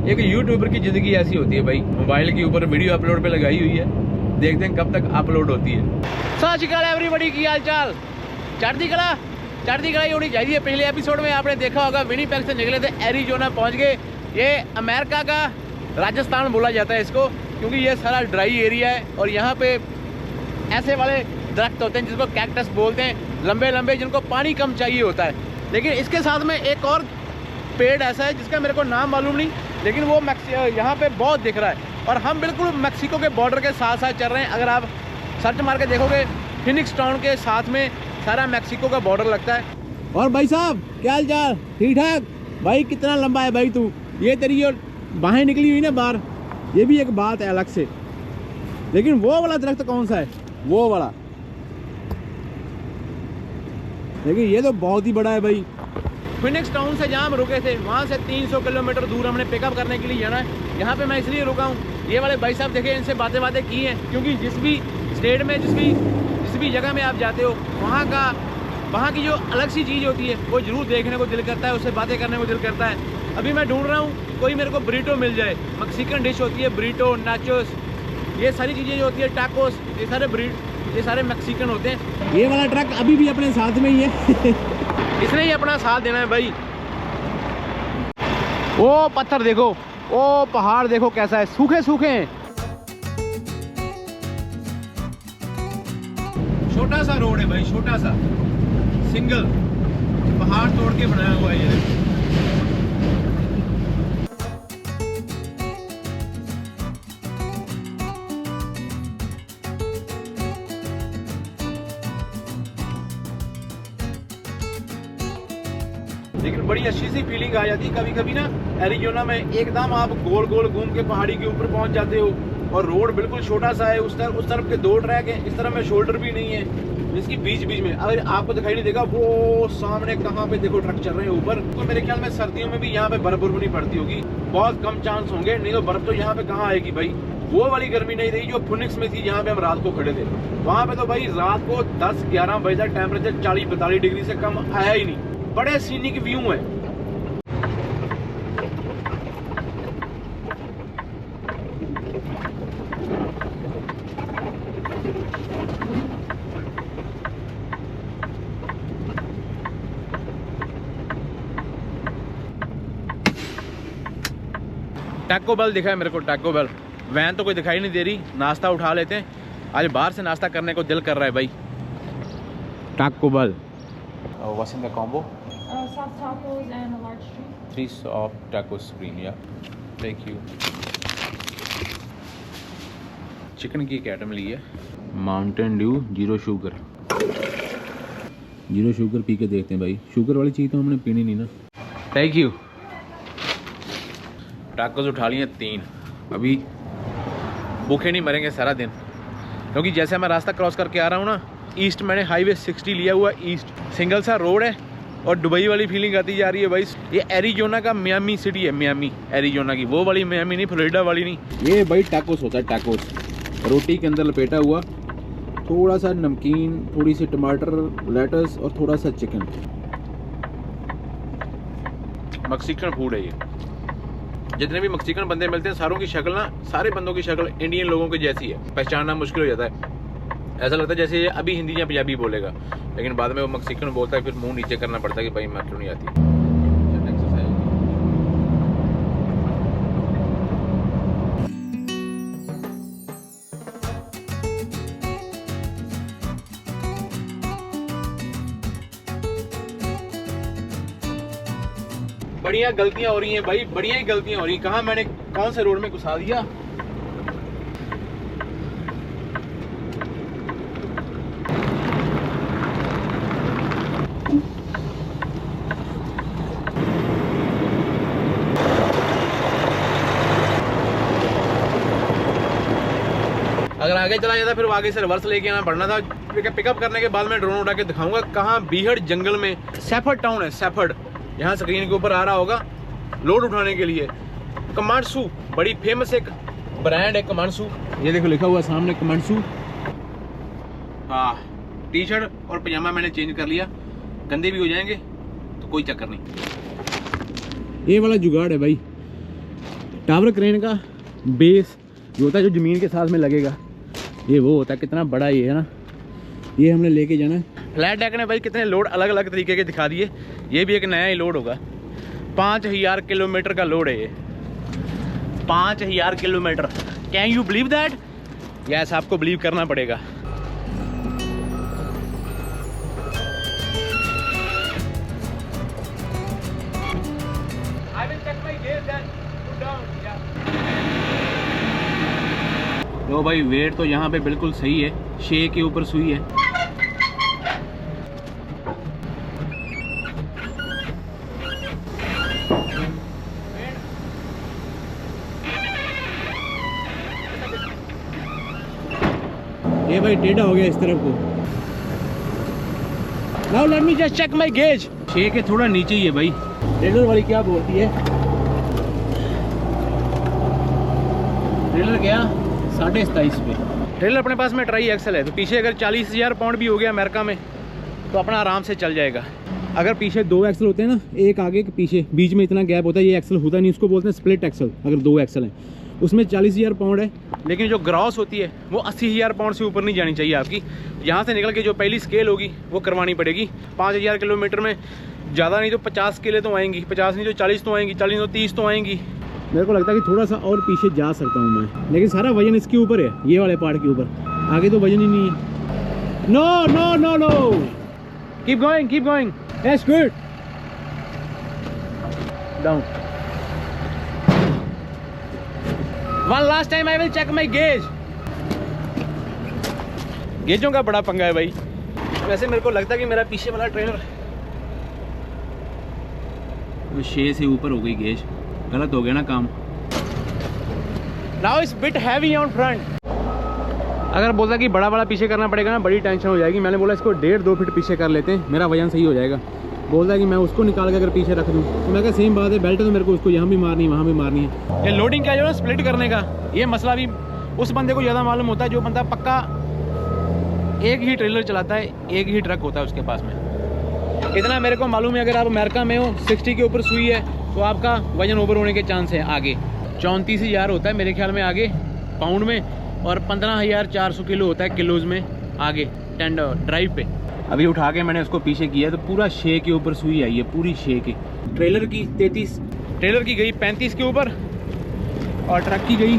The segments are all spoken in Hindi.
एक यूट्यूबर की जिंदगी ऐसी होती है भाई, मोबाइल के ऊपर वीडियो अपलोड पे लगाई हुई है, देखते हैं कब तक अपलोड होती है। सत श्री अकाल एवरीबॉडी, की हाल चाल? चढ़ती कला ही होनी चाहिए। पिछले एपिसोड में आपने देखा होगा विनिपेग से निकले थे, एरिजोना पहुंच गए। ये अमेरिका का राजस्थान बोला जाता है इसको, क्योंकि ये सारा ड्राई एरिया है और यहाँ पे ऐसे वाले दरख्त होते हैं जिसको कैक्टस बोलते हैं, लंबे लंबे, जिनको पानी कम चाहिए होता है। लेकिन इसके साथ में एक और पेड़ ऐसा है जिसका मेरे को नाम मालूम नहीं, लेकिन वो यहाँ पे बहुत दिख रहा है। और हम बिल्कुल मैक्सिको के बॉर्डर के साथ साथ चल रहे हैं। अगर आप सर्च मार के देखोगे, फिनिक्स टाउन के साथ में सारा मैक्सिको का बॉर्डर लगता है। और भाई साहब क्या हाल चाल? ठीक ठाक भाई। कितना लंबा है भाई तू? ये तेरी जो बाहें निकली हुई ना बाहर, ये भी एक बात है अलग से। लेकिन वो वाला दरख्त कौन सा है? वो वाला, लेकिन ये तो बहुत ही बड़ा है भाई। फिनिक्स टाउन से जहाँ हम रुके थे, वहाँ से 300 किलोमीटर दूर हमने पिकअप करने के लिए जाना है। यहाँ पे मैं इसलिए रुका हूँ, ये वाले भाई साहब देखे, इनसे बातें की हैं, क्योंकि जिस भी स्टेट में जिस भी जगह में आप जाते हो, वहाँ की जो अलग सी चीज़ होती है वो जरूर देखने को दिल करता है, उससे बातें करने को दिल करता है। अभी मैं ढूंढ रहा हूँ कोई मेरे को ब्रीटो मिल जाए। मैक्सिकन डिश होती है ब्रीटो, नाचोस, ये सारी चीज़ें जो होती है, टाकोस, ये सारे मैक्सिकन होते हैं। ये वाला ट्रक अभी भी अपने साथ में ही है इसने ही अपना साथ देना है भाई। ओ पत्थर देखो, ओ पहाड़ देखो कैसा है, सूखे सूखे हैं। छोटा सा रोड है भाई, छोटा सा सिंगल, पहाड़ तोड़ के बनाया हुआ है ये। लेकिन बड़ी अच्छी सी फीलिंग आ जाती है कभी कभी ना एरिजोना में। एकदम आप गोल गोल घूम के पहाड़ी के ऊपर पहुंच जाते हो और रोड बिल्कुल छोटा सा है। उस तरफ के 2 ट्रैक हैं, इस तरफ में शोल्डर भी नहीं है, इसकी बीच में अगर आपको दिखाई नहीं देगा, वो सामने कहाँ पे देखो ट्रक चल रहे हैं ऊपर। तो मेरे ख्याल में सर्दियों में भी यहाँ पे बर्फ नहीं पड़ती होगी, बहुत कम चांस होंगे, नहीं तो बर्फ तो यहाँ पे कहाँ आएगी भाई। वो वाली गर्मी नहीं रही जो फिनिक्स में थी, जहाँ पे हम रात को खड़े थे। वहाँ पे तो भाई रात को 10-11 बजे तक टेम्परेचर 40-42 डिग्री से कम आया ही नहीं। बड़े सीनिक व्यू है। टैको बेल दिखा है मेरे को, टैको बेल। वैन तो कोई दिखाई नहीं दे रही, नाश्ता उठा लेते हैं। आज बाहर से नाश्ता करने को दिल कर रहा है भाई। Taco Bell. What's in the combo? Soft tacos and a large drink. 3 soft tacos supreme, yeah. Thank you. Chicken की एक आइटम ली है, Mountain Dew zero sugar. Zero sugar P के देखते हैं भाई, शुगर वाली चीज़ तो हमने पीनी नहीं ना। Thank you. टाकोस उठा लिए 3। अभी भूखे नहीं मरेंगे सारा दिन, क्योंकि जैसे मैं रास्ता क्रॉस करके आ रहा हूँ ना, ईस्ट मैंने हाईवे 60 लिया हुआ। ईस्ट सिंगल सा रोड है और दुबई वाली फीलिंग आती जा रही है भाई। ये एरिजोना का मियामी सिटी है, मियामी एरिजोना की, वो वाली मियामी नहीं, फ्लोरिडा वाली नहीं। ये भाई टाकोस होता है, टाकोस रोटी के अंदर लपेटा हुआ, थोड़ा सा नमकीन, थोड़ी सी टमाटर, लेटस और थोड़ा सा चिकन। मैक्सिकन फूड है ये। जितने भी मैक्सिकन बंदे मिलते हैं, सारों की शक्ल ना, सारे बंदों की शक्ल इंडियन लोगों की जैसी है, पहचानना मुश्किल हो जाता है। ऐसा लगता है जैसे ये अभी हिंदी या पंजाबी बोलेगा, लेकिन बाद में वो मैक्सिकन बोलता है, फिर मुंह नीचे करना पड़ता है कि भाई मैं क्यों नहीं आती। बढ़िया गलतियां हो रही हैं भाई, बढ़िया ही गलतियां हो रही हैं। कहाँ मैंने कौन से रोड में घुसा दिया। अगर आगे चला जाता फिर आगे से रिवर्स लेके आना पड़ना था। पिकअप करने के बाद मैं ड्रोन उठा के दिखाऊंगा कहाँ, बीहड़ जंगल में सैफर्ड टाउन है, सैफर्ड। यहाँ स्क्रीन के ऊपर आ रहा होगा, लोड उठाने के लिए। कमांडसू बड़ी फेमस एक ब्रांड है, कमांडसू। ये देखो लिखा हुआ सामने कमांडसू। हाँ, टी शर्ट और पजामा मैंने चेंज कर लिया, गंदे भी हो जाएंगे तो कोई चक्कर नहीं। ये वाला जुगाड़ है भाई, टावर क्रेन का बेस जो होता है, जो ज़मीन के साथ में लगेगा, ये वो होता है। कितना बड़ा ये है ना, ये हमने लेके जाना है। फ्लैट डेक ने भाई कितने लोड अलग अलग तरीके के दिखा दिए। ये भी एक नया ही लोड होगा। 5000 किलोमीटर का लोड है ये, 5000 kilometre. Can you believe that? Yes, आपको बिलीव करना पड़ेगा। लो भाई, वेट तो यहाँ पे बिल्कुल सही है, 6 के ऊपर सुई है। ये भाई टेढ़ा हो गया इस तरफ को। Now let me just check my gauge. 6 के थोड़ा नीचे ही है भाई। ट्रेलर वाली क्या बोलती है? ट्रेलर क्या 27.5 पे। ट्रेलर अपने पास में ट्राई एक्सल है, तो पीछे अगर 40,000 पाउंड भी हो गया अमेरिका में तो अपना आराम से चल जाएगा। अगर पीछे 2 एक्सल होते हैं ना, एक आगे के पीछे, बीच में इतना गैप होता है, ये एक्सल होता नहीं, उसको बोलते हैं स्प्लिट एक्सल। अगर 2 एक्सल हैं उसमें 40,000 पाउंड है, लेकिन जो ग्रॉस होती है वो 80,000 पाउंड से ऊपर नहीं जानी चाहिए आपकी। यहाँ से निकल के जो पहली स्केल होगी वो करवानी पड़ेगी। 5000 किलोमीटर में ज़्यादा नहीं तो 50 स्केलें तो आएंगी, 50 नहीं तो 40 तो आएंगी, 40 तो 30 तो आएंगी। मेरे को लगता है कि थोड़ा सा और पीछे जा सकता हूँ मैं, लेकिन सारा वजन इसके ऊपर है, ये वाले पार्ट के ऊपर। आगे तो वजन ही नहीं है। No no no no, keep going, keep going, that's good. Down. One last time I will check my gauge. गेजों का बड़ा पंगा है भाई। वैसे मेरे को लगता है कि मेरा पीछे वाला ट्रेलर 6 से ऊपर हो गई गेज, गलत हो गया ना काम। Now it's bit heavy on front. अगर बोलता कि बड़ा बड़ा पीछे करना पड़ेगा ना, बड़ी टेंशन हो जाएगी। मैंने बोला इसको 1.5-2 फीट पीछे कर लेते हैं, मेरा वजन सही हो जाएगा। बोलता है कि मैं उसको निकाल के अगर पीछे रख दूँ, तो मैं कहा सेम बात है, बेल्ट तो मेरे को उसको यहाँ भी मारनी है, वहाँ भी मारनी है। ये लोडिंग का जो है स्प्लिट करने का, ये मसला भी उस बंदे को ज़्यादा मालूम होता है जो बंदा पक्का एक ही ट्रेलर चलाता है, एक ही ट्रक होता है उसके पास में। इतना मेरे को मालूम है, अगर आप अमेरिका में हो, 60 के ऊपर सुई है तो आपका वजन ओवर होने के चांस है आगे। 34,000 होता है मेरे ख्याल में आगे पाउंड में, और 15,400 किलो होता है किलोज में आगे टेंडर ड्राइव पे। अभी उठा के मैंने उसको पीछे किया तो पूरा 6 के ऊपर सुई आई है, पूरी 6 के। ट्रेलर की 33, ट्रेलर की गई 35 के ऊपर और ट्रक की गई।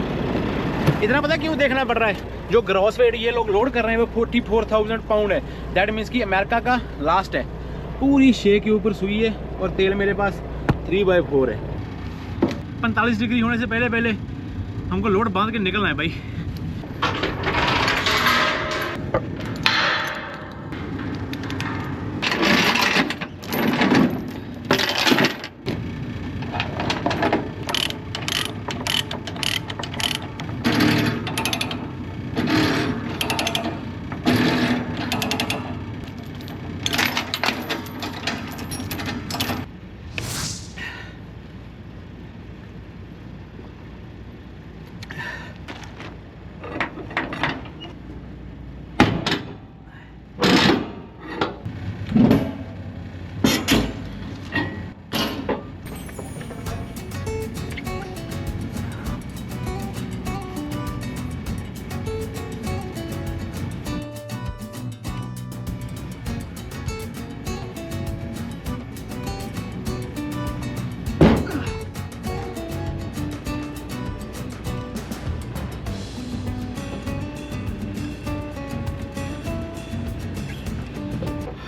इतना पता क्यों देखना पड़ रहा है? जो ग्रॉस वेट ये लोग लोड कर रहे हैं वो 44,000 पाउंड है। दैट मीन्स कि अमेरिका का लास्ट है। पूरी 6 के ऊपर सुई है और तेल मेरे पास 3/4 है। 45 डिग्री होने से पहले पहले हमको लोड बांध के निकलना है भाई।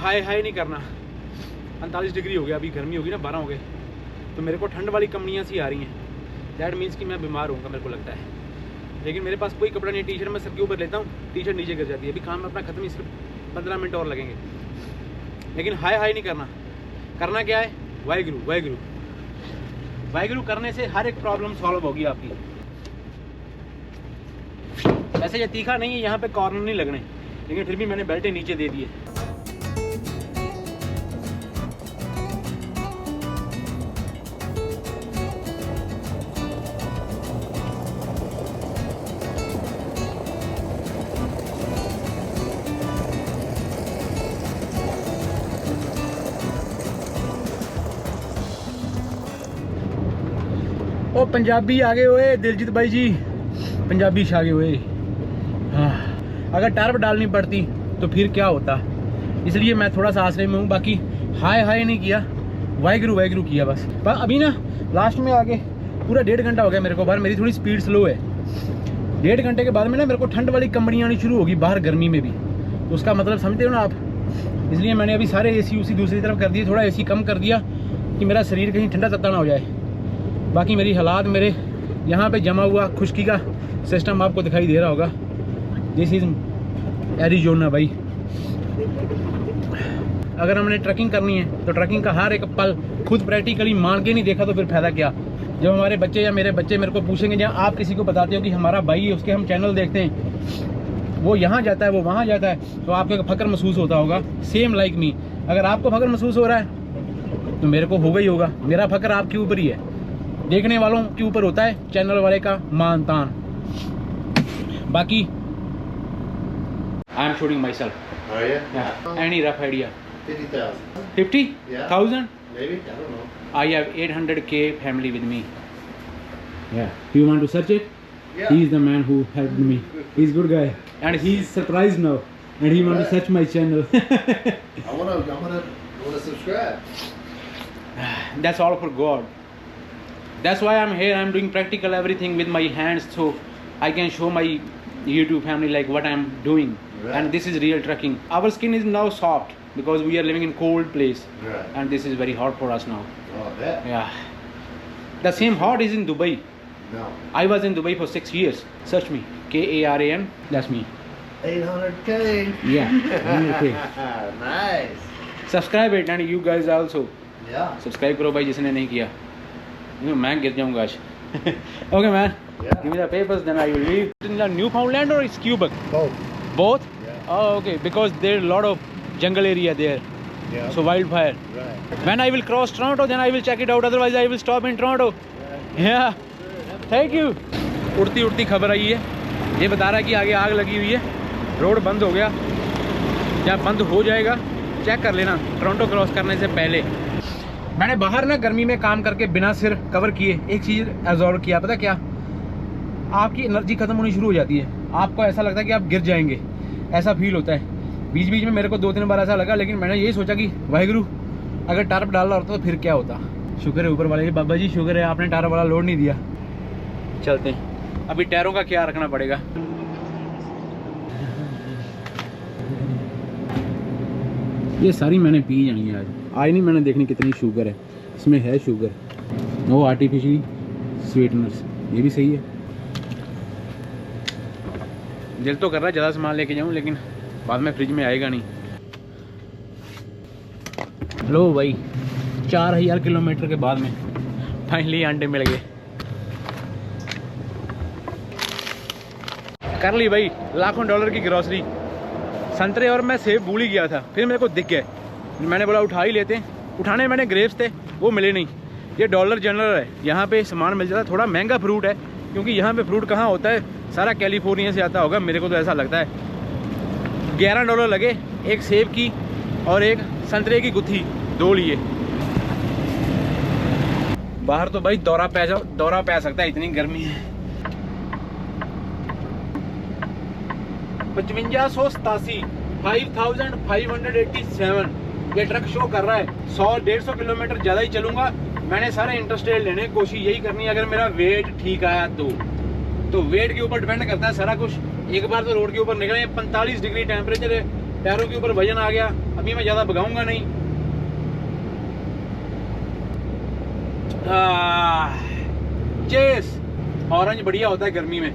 हाई हाई नहीं करना। 45 डिग्री हो गया, अभी गर्मी होगी ना, 12 हो गए, तो मेरे को ठंड वाली कंपनियाँ सी आ रही हैं। दैट मीन्स कि मैं बीमार होऊंगा मेरे को लगता है। लेकिन मेरे पास कोई कपड़ा नहीं, टी शर्ट मैं सर के ऊपर लेता हूँ, टी शर्ट नीचे गिर जाती है। अभी काम अपना खत्म, सिर्फ 15 मिनट और लगेंगे। लेकिन हाई हाई नहीं करना। करना क्या है? वाहिगुरु वाहिगुरु वाहिगुरु करने से हर एक प्रॉब्लम सॉल्व होगी आपकी। वैसे ये तीखा नहीं है, यहाँ पे कॉर्नर नहीं लगने, लेकिन फिर भी मैंने बेल्ट नीचे दे दिए। ओ पंजाबी आ गए हुए दिलजीत भाई जी, पंजाबी छा गए हुए। हाँ, अगर टर्ब डालनी पड़ती तो फिर क्या होता, इसलिए मैं थोड़ा सा आश्रय में हूँ। बाकी हाय हाय नहीं किया, वाहिगुरु वाहिगुरु किया बस। पर अभी ना लास्ट में आगे पूरा 1.5 घंटा हो गया मेरे को बाहर, मेरी थोड़ी स्पीड स्लो है। 1.5 घंटे के बाद में ना मेरे को ठंड वाली कंपनियाँ आनी शुरू होगी बाहर गर्मी में भी, तो उसका मतलब समझते हो ना आप। इसलिए मैंने अभी सारे एसी उसी दूसरी तरफ कर दिए, थोड़ा एसी कम कर दिया कि मेरा शरीर कहीं ठंडा तत्ता ना हो जाए। बाकी मेरी हालात, मेरे यहाँ पे जमा हुआ खुश्की का सिस्टम आपको दिखाई दे रहा होगा। दिस इज़ एरिज़ोना भाई। अगर हमने ट्रैकिंग करनी है तो ट्रैकिंग का हर एक पल खुद प्रैक्टिकली मान के नहीं देखा तो फिर फ़ायदा क्या। जब हमारे बच्चे या मेरे बच्चे मेरे को पूछेंगे, जहाँ आप किसी को बताते हो कि हमारा भाई है, उसके हम चैनल देखते हैं, वो यहाँ जाता है, वो वहाँ जाता है, तो आपको फ़ख्र महसूस होता होगा। सेम लाइक मी, अगर आपको फ़ख्र महसूस हो रहा है तो मेरे को होगा ही होगा। मेरा फ़ख्र आपके ऊपर ही है, देखने वालों के ऊपर होता है, चैनल वाले का मान तान। बाकी I am shooting my self. Any rough idea? 50,000. 50,000? Maybe, I don't know. I have 800K family with me. Yeah. You want to search it? Yeah. He is the man who helped me. He's a good guy, and he's surprised now, and he want to search my channel. I wanna subscribe. That's all for God. That's why I'm here. I'm doing practical everything with my hands, so I can show my YouTube family like what I'm doing. Right. And this is real trekking. Our skin is now soft because we are living in cold place, Right. and this is very hot for us now. Oh, that? Yeah. The same hot is in Dubai. No. I was in Dubai for 6 years. Search me. Karan. That's me. 800K. Yeah. Okay. Nice. Subscribe it, and you guys also Yeah. subscribe करो भाई जिसने नहीं किया। मैं गिर जाऊंगा आज। Okay man. Yeah. Give me the papers, then I will leave. In the Newfoundland or it's Quebec? Both. Both? Yeah. Oh, okay. Because there are a lot of jungle area there. Yeah. So wildfire. Right. When I will cross Toronto, then I will check it out. Otherwise, I will stop in Toronto. Yeah. Thank you. उड़ती उड़ती खबर आई है, ये बता रहा है कि आगे आग लगी हुई है, रोड बंद हो गया। जब बंद हो जाएगा चेक कर लेना टोरंटो क्रॉस करने से पहले। मैंने बाहर ना गर्मी में काम करके बिना सिर कवर किए एक चीज़ एब्जॉर्व किया, पता क्या? आपकी एनर्जी खत्म होनी शुरू हो जाती है, आपको ऐसा लगता है कि आप गिर जाएंगे, ऐसा फील होता है। बीच बीच में मेरे को 2-3 बार ऐसा लगा, लेकिन मैंने यही सोचा कि वाहिगुरु अगर टार्प डालना होता तो फिर क्या होता। शुक्र है ऊपर वाले, बाबा जी शुक्र है आपने टार्प वाला लोड नहीं दिया। चलते हैं, अभी टायरों का ख्याल रखना पड़ेगा। ये सारी मैंने पी जानी है आज नहीं मैंने देखनी कितनी शुगर है इसमें, है शुगर, नो आर्टिफिशियल स्वीटनर्स, ये भी सही है। दिल तो कर रहा है ज़्यादा सामान लेके जाऊं, लेकिन बाद में फ्रिज में आएगा नहीं। लो भाई 4000 किलोमीटर के बाद में फाइनली अंडे मिल गए। कर ली भाई लाखों डॉलर की ग्रॉसरी। संतरे और मैं सेब भूल ही गया था, फिर मेरे को दिख गए, मैंने बोला उठा ही लेते हैं। उठाने मैंने ग्रेप्स थे, वो मिले नहीं। ये डॉलर जनरल है, यहाँ पे सामान मिल जाता है। थोड़ा महंगा फ्रूट है क्योंकि यहाँ पे फ्रूट कहाँ होता है, सारा कैलिफोर्निया से आता होगा, मेरे को तो ऐसा लगता है। $11 लगे एक सेब की और एक संतरे की गुत्थी, 2 लिए। बाहर तो भाई दौरा पै सकता है, इतनी गर्मी है। 5587 5587 ये ट्रक शो कर रहा है। 100-150 किलोमीटर ज़्यादा ही चलूँगा। मैंने सारे इंटरस्टेट लेने की कोशिश यही करनी है, अगर मेरा वेट ठीक आया तो वेट के ऊपर डिपेंड करता है सारा कुछ। एक बार तो रोड के ऊपर निकले, 45 डिग्री टेम्परेचर है, पैरों के ऊपर वजन आ गया। अभी मैं ज़्यादा भगाऊंगा नहीं। चेस ऑरेंज बढ़िया होता है गर्मी में।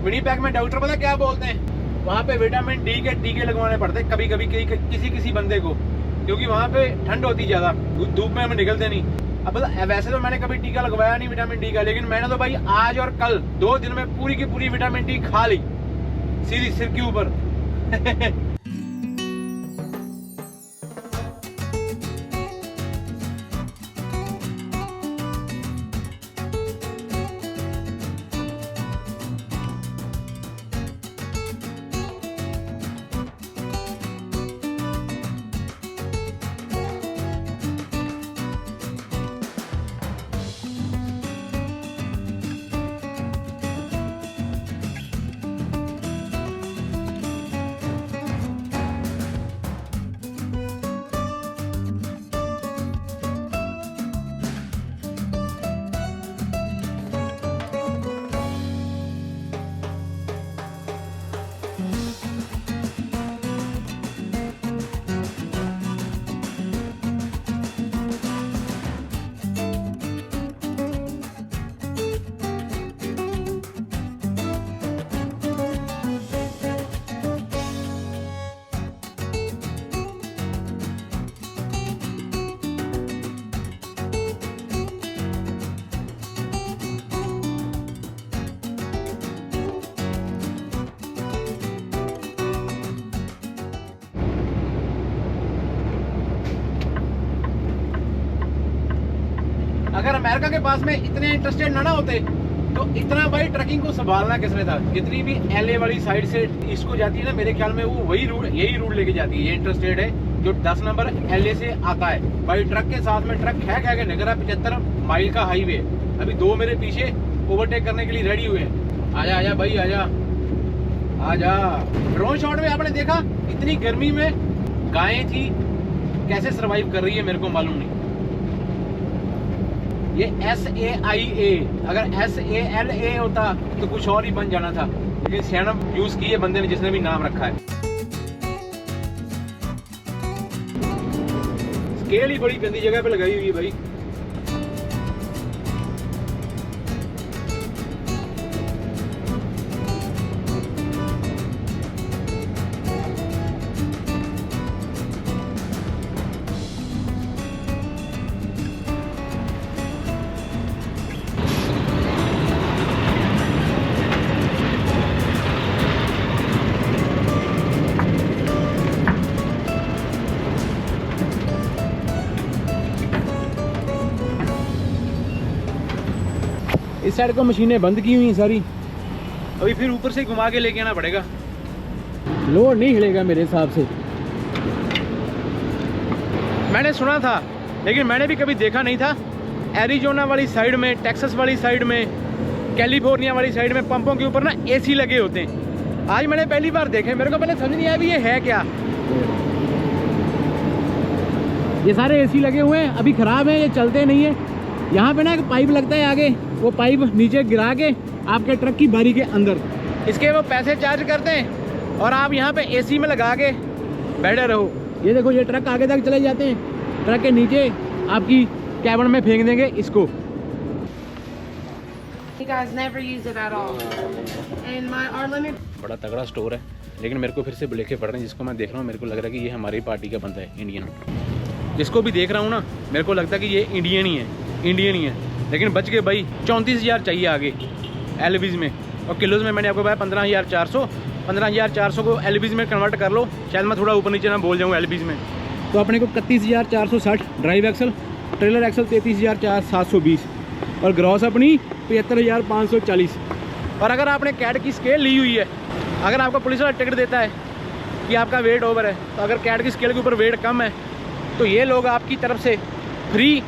विनीपेग में डॉक्टर पता क्या बोलते हैं, वहाँ पे विटामिन डी के टीके लगवाने पड़ते हैं कभी कभी किसी बंदे को, क्योंकि वहाँ पे ठंड होती ज़्यादा, धूप में हम निकलते नहीं। अब वैसे तो मैंने कभी टीका लगवाया नहीं विटामिन डी का, लेकिन मैंने तो भाई आज और कल 2 दिन में पूरी की पूरी विटामिन डी खा ली सीधी सिर के ऊपर। अगर अमेरिका के पास में इतने इंटरेस्टेड ना होते तो इतना भाई ट्रकिंग को संभालना किसने था। जितनी भी LA वाली साइड से ईस्ट को जाती है ना, मेरे ख्याल में वो वही रूट, यही रूट लेके जाती है। ये इंटरेस्टेड है जो 10 नंबर LA से आता है भाई, ट्रक के साथ में ट्रक है क्या के निकल रहा 75 माइल का हाईवे। अभी 2 मेरे पीछे ओवरटेक करने के लिए रेडी हुए हैं। आजा आजा भाई आजा आजा। ड्रोन शॉट में आपने देखा इतनी गर्मी में गायें थी कैसे सरवाइव कर रही है, मेरे को मालूम नहीं। ये SAIA, अगर SALA होता तो कुछ और ही बन जाना था, लेकिन सैनम यूज की है बंदे ने जिसने भी नाम रखा है। स्केल ही बड़ी गंदी जगह पे लगाई हुई है भाई। इस साइड को मशीनें बंद की हुई हैं सारी, अभी फिर ऊपर से घुमा के लेके आना पड़ेगा। लोड नहीं हिलेगा मेरे हिसाब से। मैंने सुना था लेकिन मैंने भी कभी देखा नहीं था, एरिजोना वाली साइड में, टेक्सास वाली साइड में, कैलिफोर्निया वाली साइड में पंपों के ऊपर ना AC लगे होते हैं। आज मैंने पहली बार देखे, मेरे को पहले समझ नहीं आया भी ये है क्या। ये सारे AC लगे हुए हैं, अभी ख़राब है, ये चलते नहीं है। यहाँ पे ना एक पाइप लगता है आगे, वो पाइप नीचे गिरा के आपके ट्रक की बारी के अंदर, इसके वो पैसे चार्ज करते हैं और आप यहाँ पे AC में लगा के बैठे रहो। ये देखो ये ट्रक आगे तक चले जाते हैं, ट्रक के नीचे आपकी कैबिन में फेंक देंगे इसको। You guys never use it at all. And our limit. बड़ा तगड़ा स्टोर है, लेकिन मेरे को फिर से बुलेखे पड़ रहे हैं। जिसको मैं देख रहा हूँ मेरे को लग रहा है कि ये हमारी पार्टी का बंदा है, इंडियन। जिसको भी देख रहा हूँ ना मेरे को लगता है कि ये इंडियन ही है, इंडियन ही है। लेकिन बच गए भाई, 34,000 चाहिए आगे LBs में, और किलोज में मैंने आपको बताया 15,400। 15,400 को LBs में कन्वर्ट कर लो, शायद मैं थोड़ा ऊपर नीचे ना बोल जाऊँ LBs में, तो अपने को 31,460 ड्राइव एक्सल, ट्रेलर एक्सल 33,720 और ग्रॉस अपनी 75,540। और अगर आपने कैट की स्केल ली हुई है, अगर आपको पुलिस वाला टिकट देता है कि आपका वेट ओवर है, तो अगर कैट की स्केल के ऊपर वेट कम है तो ये लोग आपकी तरफ से फ्री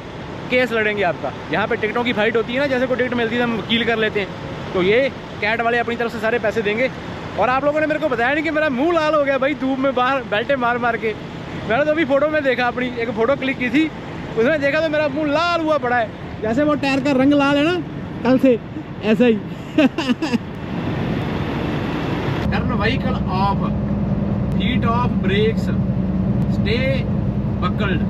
केस लड़ेंगे आपका। यहाँ पे टिकटों की फाइट होती है ना, जैसे कोई टिकट मिलती है हम वकील कर लेते हैं, तो ये कैट वाले अपनी तरफ से सारे पैसे देंगे। और आप लोगों ने मेरे को बताया नहीं कि मेरा मुंह लाल हो गया भाई धूप में बाहर बेल्टे मार मार के। मैंने तो अभी फ़ोटो में देखा, अपनी एक फ़ोटो क्लिक की थी, उसमें देखा तो मेरा मुंह लाल हुआ पड़ा है, जैसे वो टायर का रंग लाल है ना कल से, ऐसा ही। Turn vehicle off, heat off brakes, stay buckled.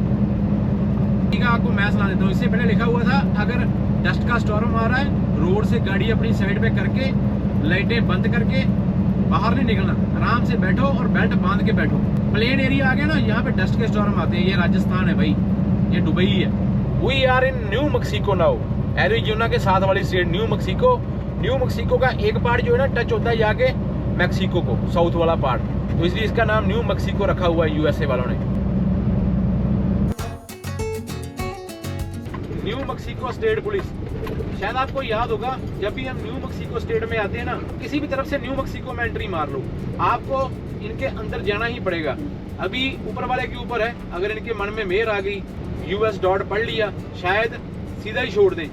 ठीक है, आपको मैं सुना देता हूँ। इससे पहले लिखा हुआ था अगर डस्ट का स्टॉर्म आ रहा है, रोड से गाड़ी अपनी साइड पे करके लाइटें बंद करके बाहर नहीं निकलना, आराम से बैठो और बेल्ट बांध के बैठो। प्लेन एरिया आ गया ना, यहाँ पे डस्ट के स्टॉर्म आते हैं। ये राजस्थान है भाई, ये दुबई है। We are in New Mexico now, Arizona के साथ वाली state New Mexico. New Mexico का एक पार्ट जो है ना टच होता है जाके मैक्सिको को, साउथ वाला पार्ट, तो इसलिए इसका नाम न्यू मैक्सिको रखा हुआ है USA वालों ने। न्यू मैक्सिको स्टेट पुलिस, शायद आपको याद होगा जब भी हम न्यू मैक्सिको स्टेट में आते हैं ना, किसी भी तरफ से न्यू मैक्सिको में एंट्री मार लो, आपको इनके अंदर जाना ही पड़ेगा। अभी ऊपर वाले के ऊपर है, अगर इनके मन में मेहर आ गई, US डॉट पढ़ लिया, शायद सीधा ही छोड़ दें।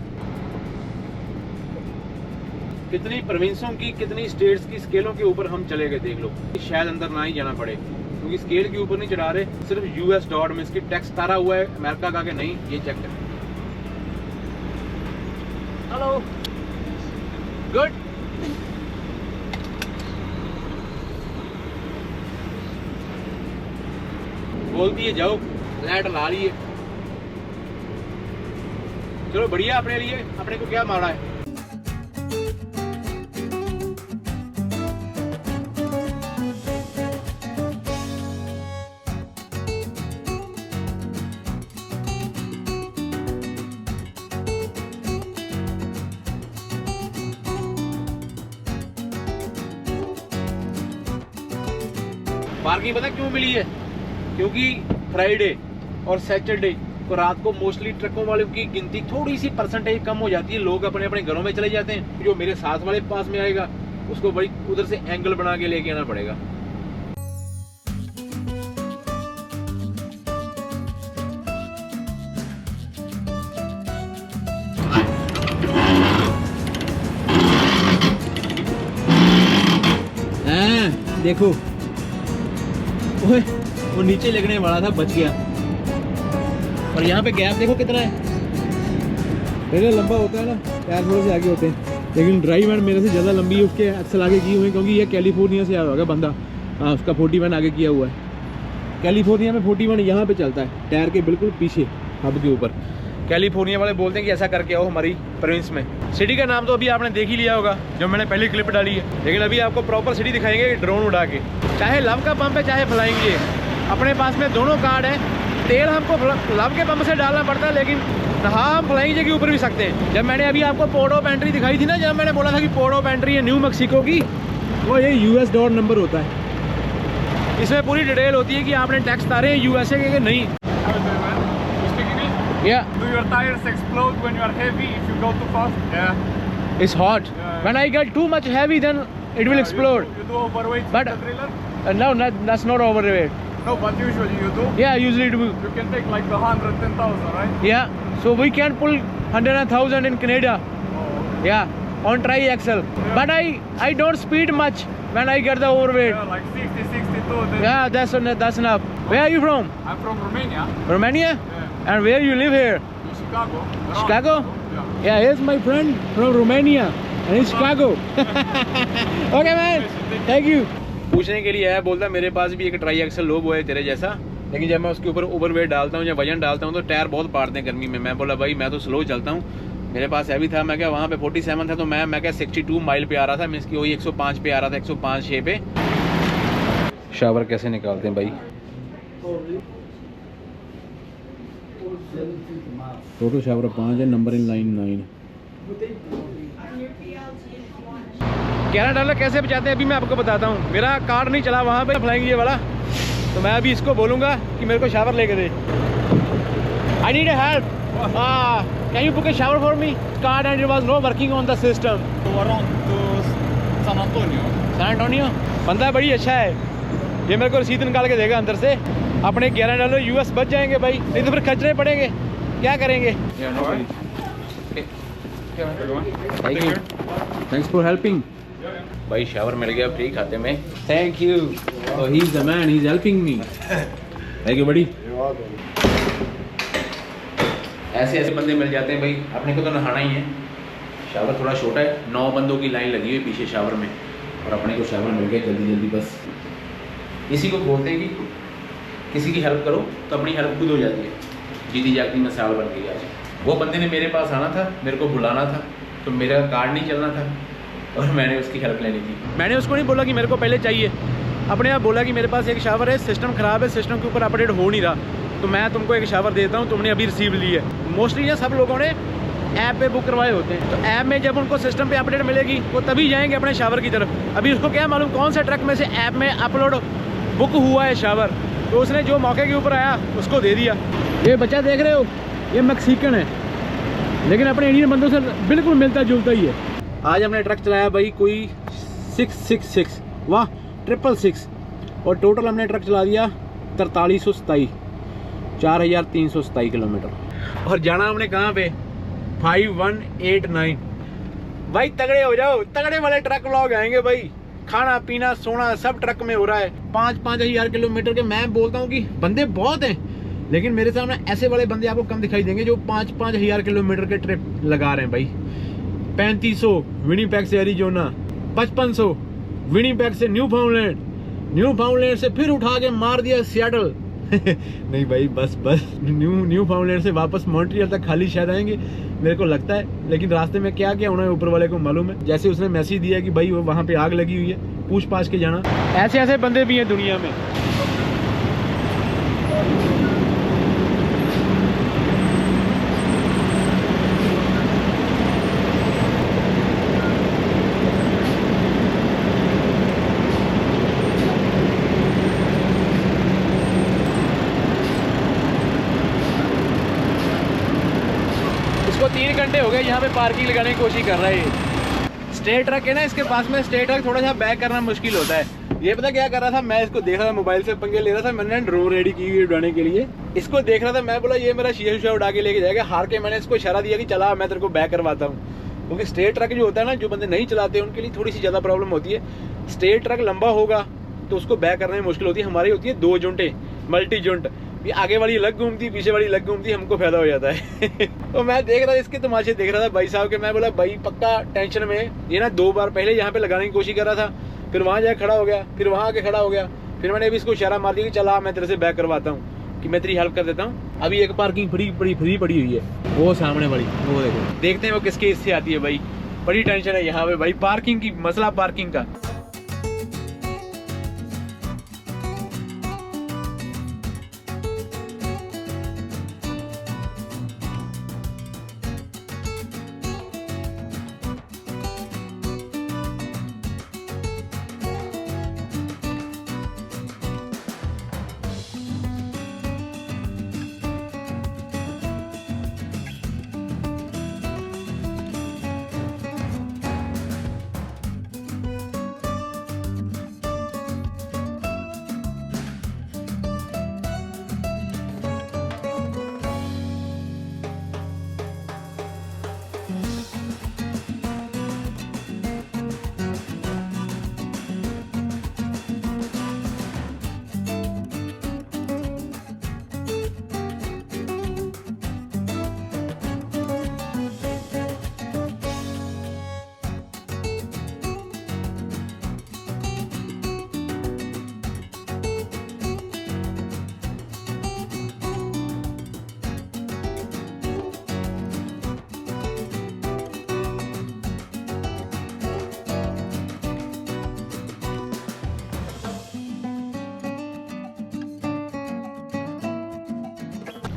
कितनी प्रोविंसों की, कितनी स्टेट्स की स्केलों के ऊपर हम चले गए, देख लो। शायद अंदर ना ही जाना पड़े, क्योंकि स्केल के ऊपर नहीं चढ़ा रहे, सिर्फ US डॉट में इसकी टैक्स तारा हुआ है अमेरिका का कि नहीं, ये चेक करें। Hello, good. बोलती है जाओ, लाइट ला लिए, चलो बढ़िया अपने लिए, अपने को क्या मारा है। पार्किंग पता क्यों मिली है? क्योंकि फ्राइडे और सैटरडे तो रात को मोस्टली ट्रकों वालों की गिनती थोड़ी सी परसेंटेज कम हो जाती है, लोग अपने अपने घरों में चले जाते हैं। जो मेरे साथ वाले पास में आएगा उसको भाई उधर से एंगल बना के लेके आना पड़ेगा। देखो ओए, वो नीचे लगने वाला था, बच गया। और यहाँ पे गैप देखो कितना है। मेरे लंबा होता है ना, टायर थोड़े से आगे होते हैं, लेकिन ड्राइव हैंड मेरे से ज़्यादा लंबी है, उसके एक्सल आगे की हुई है, क्योंकि ये कैलिफोर्निया से आया होगा बंदा। हाँ, उसका 41 आगे किया हुआ है। कैलिफोर्निया में 41 यहाँ पे चलता है, टायर के बिल्कुल पीछे हब के ऊपर। कैलिफोर्निया वाले बोलते हैं कि ऐसा करके आओ हमारी प्रोविंस में। सिटी का नाम तो अभी आपने देख ही लिया होगा जब मैंने पहली क्लिप डाली है, लेकिन अभी आपको प्रॉपर सिटी दिखाएंगे ड्रोन उड़ा के। चाहे लव का पंप है चाहे फ्लाइंग है, अपने पास में दोनों कार्ड है। तेल हमको लव के पंप से डालना पड़ता है, लेकिन हम फ्लाइंग जे के ऊपर भी सकते हैं। जब मैंने अभी आपको पोर्ट ऑफ एंट्री दिखाई थी ना, जब मैंने बोला था कि पोर्ट ऑफ एंट्री है न्यू मैक्सिको की, वो ये US डॉट नंबर होता है। इसमें पूरी डिटेल होती है कि आपने टैक्स तारे हैं USA के नहीं। Yeah. Do your tires explode when you are heavy if you go too fast? Yeah. It's hot. Yeah. When I get too much heavy, then it will explode. You do overweight But- with the trailer? No, that's not overweight. No, but usually you do. Yeah, usually do. You can take like 110,000, right? Yeah. So we can pull 100,000 in Canada. Oh. Yeah, on tri-axle. But I don't speed much when I get the overweight. Yeah, like 60, 62. Then Yeah, that's enough. Where are you from? I'm from Romania. Romania? Yeah. And where you live here? In Chicago. Around Chicago? Yeah. Yeah, here's my friend from Romania and in Chicago. Okay man, thank you. पूछने के लिए आया, बोलता मेरे पास भी एक ट्राई एक्सल लोब है तेरे जैसा, लेकिन जब मैं उसके ऊपर ओवरवेट डालता हूँ या वजन डालता हूँ तो टायर बहुत फाड़ते हैं गर्मी में। मैं बोला भाई मैं तो स्लो चलता हूँ, मेरे पास हैवी था। मैं क्या वहाँ पे 47 था, तो मैं क्या 62 माइल पे आ रहा था, मीन्स की वही 105 पे आ रहा था, 105-6 पे। शावर कैसे निकालते हैं भाई? टोटल शावर 5 है, नंबर इन लाइन 9। $11 कैसे बचाते हैं अभी मैं आपको बताता हूँ। मेरा कार्ड नहीं चला वहाँ पे फ्लाइंग ये वाला, तो मैं अभी इसको बोलूँगा कि मेरे को शावर लेके दे। I need a help, can you book a shower for me? Card and it was no working on the system. Around to San Antonio. San Antonio बंदा बड़ी अच्छा है, ये मेरे को रसीद निकाल के देगा अंदर से। अपने $11 US बच जाएंगे भाई, नहीं तो फिर खर्चने पड़ेंगे, क्या करेंगे? Thanks for helping. भाई शावर मिल गया फ्री खाते में, thank you. He is the man, he is helping me. Thank you बड़ी। ऐसे ऐसे बंदे मिल जाते हैं भाई, अपने को तो नहाना ही है। शावर थोड़ा छोटा है, 9 बंदों की लाइन लगी हुई है पीछे शावर में, और अपने को शावर मिल गया जल्दी जल्दी। बस इसी को बोलते हैं कि किसी की हेल्प करो तो अपनी हेल्प खुद हो जाती है। जीती जागती मिसाल बन गई आज। वो बंदे ने मेरे पास आना था, मेरे को बुलाना था, तो मेरा कार्ड नहीं चलना था और मैंने उसकी हेल्प लेनी थी। मैंने उसको नहीं बोला कि मेरे को पहले चाहिए, अपने आप बोला कि मेरे पास एक शावर है, सिस्टम ख़राब है, सिस्टम के ऊपर अपडेट हो नहीं रहा, तो मैं तुमको एक शावर देता हूँ, तुमने अभी रिसीव ली है। मोस्टली ना सब लोगों ने ऐप पे बुक करवाए होते हैं, तो ऐप में जब उनको सिस्टम पे अपडेट मिलेगी वो तभी जाएंगे अपने शावर की तरफ। अभी उसको क्या मालूम कौन सा ट्रक में से ऐप में अपलोड बुक हुआ है शावर, तो उसने जो मौके के ऊपर आया उसको दे दिया। ये बच्चा देख रहे हो, ये मैक्सिकन है, लेकिन अपने इंडियन बंदों से बिल्कुल मिलता जुलता ही है। आज हमने ट्रक चलाया भाई कोई 666, वाह 666, और टोटल हमने ट्रक चला दिया 4327, 4327 किलोमीटर। और जाना हमने कहाँ पे? 5189। भाई तगड़े हो जाओ, तगड़े वाले ट्रक व्लॉग आएंगे भाई। खाना पीना सोना सब ट्रक में हो रहा है। 5-5 हज़ार किलोमीटर के। मैं बोलता हूँ कि बंदे बहुत हैं, लेकिन मेरे सामने ऐसे वाले बंदे आपको कम दिखाई देंगे जो 5-5 हज़ार किलोमीटर के ट्रिप लगा रहे हैं भाई। 3500 विनिपेग से एरिजोना, 5500 विनिपेग से न्यूफाउंडलैंड से फिर उठा के मार दिया सियाटल। नहीं भाई बस न्यूफाउंडलैंड से वापस मॉन्ट्रियल तक खाली शायद आएंगे मेरे को लगता है, लेकिन रास्ते में क्या क्या होना है ऊपर वाले को मालूम है। जैसे उसने मैसेज दिया कि भाई वो वहाँ पे आग लगी हुई है, पूछ पाछ के जाना। ऐसे ऐसे बंदे भी हैं दुनिया में। घंटे हो गए यहाँ पे पार्किंग लगाने की कोशिश कर रहा है ये। स्टेट ट्रक है ना इसके पास में, स्टेट ट्रक थोड़ा सा बैक करना मुश्किल होता है। ये पता क्या कर रहा था, मैं इसको देख रहा था, मोबाइल से पंगे ले रहा था, मैंने ड्रोन रेडी की हुई उड़ाने के लिए। इसको देख रहा था, मैं बोला ये मेरा शीशा उड़ा के लेके जाएगा। हार के मैंने इसको इशारा दिया कि चला मैं तेरे को बैक करवाता हूँ, क्योंकि स्टेट ट्रक जो होता है ना, जो बंदे नहीं चलाते उनके लिए थोड़ी सी ज़्यादा प्रॉब्लम होती है। स्टेट ट्रक लंबा होगा तो उसको बैक करने में मुश्किल होती है। हमारी होती है 2 जुंटे, मल्टी जुंट, ये आगे वाली अलग घूमती, पीछे वाली अलग घूमती, हमको फायदा हो जाता है। तो मैं देख रहा था इसके तमाशे देख रहा था भाई साहब के। मैं बोला भाई पक्का टेंशन में ये ना 2 बार पहले यहाँ पे लगाने की कोशिश कर रहा था, फिर वहाँ जाके खड़ा हो गया, फिर वहाँ आके खड़ा हो गया, फिर मैंने अभी इसको इशारा मार दिया कि चला मैं तेरे से बैक करवाता हूँ, कि मैं तेरी हेल्प कर देता हूँ। अभी एक पार्किंग फ्री पड़ी हुई है, वो सामने वाली, वो देखो, देखते हैं वो किसके इससे आती है भाई। बड़ी टेंशन है यहाँ पे भाई पार्किंग की, मसला पार्किंग का।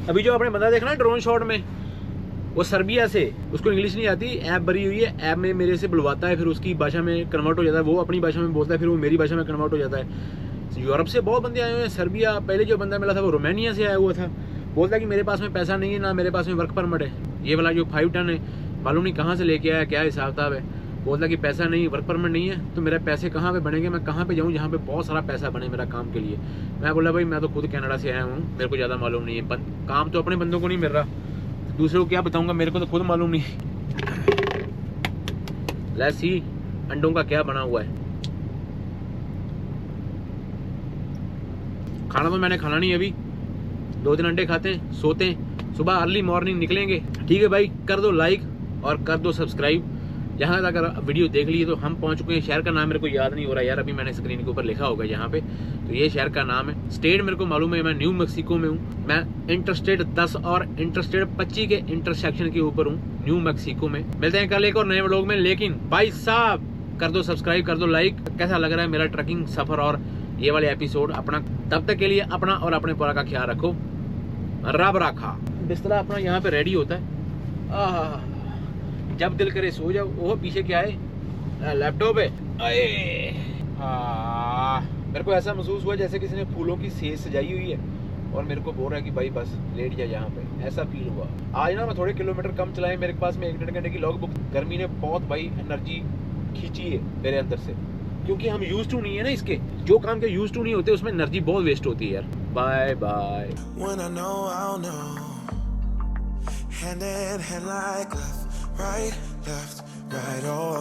अभी जो आपने बंदा देखा ना ड्रोन शॉट में, वो सर्बिया से, उसको इंग्लिश नहीं आती, ऐप भरी हुई है, ऐप में मेरे से बुलवाता है, फिर उसकी भाषा में कन्वर्ट हो जाता है, वो अपनी भाषा में बोलता है, फिर वो मेरी भाषा में कन्वर्ट हो जाता है। यूरोप से बहुत बंदे आए हुए हैं, सर्बिया, पहले जो बंदा मिला था वो रोमानिया से आया हुआ था। बोलता है कि मेरे पास में पैसा नहीं है, ना मेरे पास में वर्क परमिट है। ये वाला जो 5 टन है मालूम नहीं कहाँ से लेके आया, क्या हिसाब किताब है। बोलता कि पैसा नहीं, वर्क परमिट नहीं है, तो मेरे पैसे कहाँ पे बनेंगे, मैं कहाँ पे जाऊँ जहाँ पे बहुत सारा पैसा बने मेरा काम के लिए। मैं बोला भाई मैं तो खुद कनाडा से आया हूँ, मेरे को ज़्यादा मालूम नहीं है, काम तो अपने बंदों को नहीं मिल रहा, दूसरे को क्या बताऊँगा, मेरे को तो खुद मालूम नहीं। लेट्स सी अंडों का क्या बना हुआ है। खाना तो मैंने खाना नहीं अभी, 2-3 अंडे खाते हैं, सोते हैं, सुबह अर्ली मॉर्निंग निकलेंगे। ठीक है भाई, कर दो लाइक और कर दो सब्सक्राइब। यहाँ तक अगर वीडियो देख ली तो हम पहुँच चुके हैं। शहर का नाम मेरे को याद नहीं हो रहा यार, अभी मैंने स्क्रीन के ऊपर लिखा होगा यहाँ पे, तो ये शहर का नाम है। स्टेट मेरे को मालूम है, मैं न्यू मैक्सिको में हूँ। मैं इंटरस्टेट 10 और इंटरस्टेट 25 के इंटरसेक्शन के ऊपर हूँ, न्यू मैक्सिको में। मिलते हैं कल एक और नए व्लॉग में, लेकिन भाई साहब कर दो सब्सक्राइब, कर दो लाइक। कैसा लग रहा है मेरा ट्रकिंग सफर और ये वाले एपिसोड अपना। तब तक के लिए अपना और अपने पूरा का ख्याल रखो। रब रखा। बिस्तरा अपना यहाँ पे रेडी होता है, जब दिल करे सो जाओ। ओह पीछे क्या है, लैपटॉप है। मेरे को ऐसा महसूस हुआ जैसे किसी ने फूलों की सेज सजाई हुई है और मेरे को बोल रहा है कि भाई बस लेट जा यहाँ पे, ऐसा फील हुआ। आज ना मैं थोड़े किलोमीटर कम चलाए, मेरे पास में 1-1.5 घंटे की लॉग बुक। गर्मी ने बहुत भाई एनर्जी खींची है मेरे अंदर से, क्योंकि हम यूज टू नहीं है ना इसके, जो काम के यूज टू नहीं होते उसमें एनर्जी बहुत वेस्ट होती है यार। Bye bye. Hand in hand like left, right, all